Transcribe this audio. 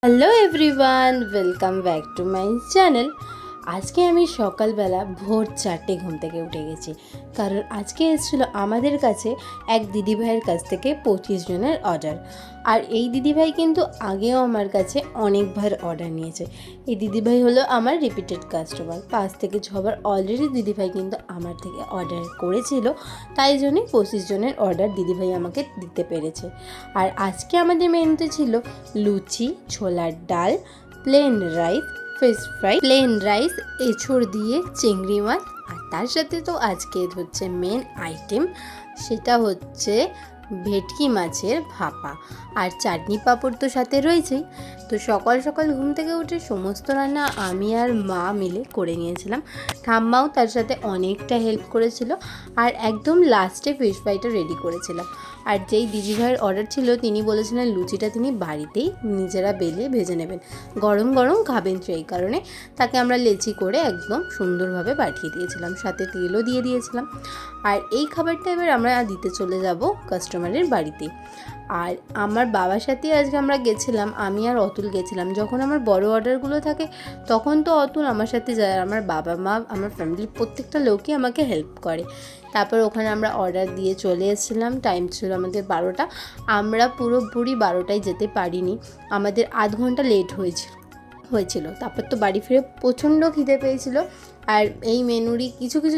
Hello everyone, welcome back to my channel. আজকে আমি সকালবেলা ভোর 4টে ঘুম থেকে উঠে গেছি, কারণ আজকে এসেছিলো আমাদের কাছে এক দিদিভাইয়ের কাছ থেকে 25 জনের অর্ডার। আর এই দিদিভাই কিন্তু আগেও আমার কাছে অনেকবার অর্ডার নিয়েছে। এই দিদিভাই হলো আমার রিপিটেড কাস্টমার। 5 থেকে 6বার অলরেডি দিদিভাই কিন্তু আমার থেকে অর্ডার করেছিল, তাই জন্যই 25 জনের অর্ডার দিদিভাই আমাকে দিতে পেরেছে। আর আজকে আমাদের মেনুতে ছিল লুচি, ছোলার ডাল, plain rice, fish fry, plain rice, এঁচড় দিয়ে চিংড়ি মাছ, আর তার সাথে তো আজকে হচ্ছে মেন আইটেম, সেটা হচ্ছে ভেটকি মাছের ভাপা। আর চাটনি পাঁপড় তো সাথে রয়েছেই। তো সকাল সকাল ঘুম থেকে উঠে সমস্ত রান্না আমি আর মা মিলে করে নিয়েছিলাম। ঠাম্মাও তার সাথে অনেকটা হেল্প করেছিল। আর একদম লাস্টে ফিশ ফ্রাইটা রেডি করেছিলাম। আর যেই দিদিভাইয়ের অর্ডার ছিল তিনি বলেছিলেন লুচিটা তিনি বাড়িতেই নিজেরা বেলে ভেজে নেবেন, গরম গরম খাবেন, সেই কারণে তাকে আমরা লেচি করে একদম সুন্দরভাবে পাঠিয়ে দিয়েছিলাম, সাথে তেলও দিয়ে দিয়েছিলাম। আর এই খাবারটা এবার আমরা দিতে চলে যাব কাস্টমারের বাড়িতে। আর আমার বাবার সাথে আজকে আমরা গেছিলাম, আমি আর অতুল গেছিলাম। যখন আমার বড় অর্ডারগুলো থাকে তখন তো অতুল আমার সাথে যায়, আমার বাবা মা আমার ফ্যামিলির প্রত্যেকটা লোকই আমাকে হেল্প করে। তারপর ওখানে আমরা অর্ডার দিয়ে চলে এসেছিলাম। টাইম ছিল আমাদের 12টা। আমরা পুরোপুরি 12টায় যেতে পারিনি, আমাদের আধ ঘন্টা লেট হয়েছিল। তারপর তো বাড়ি ফিরে প্রচণ্ড খিদে পেয়েছিল। আর এই মেনুরই কিছু কিছু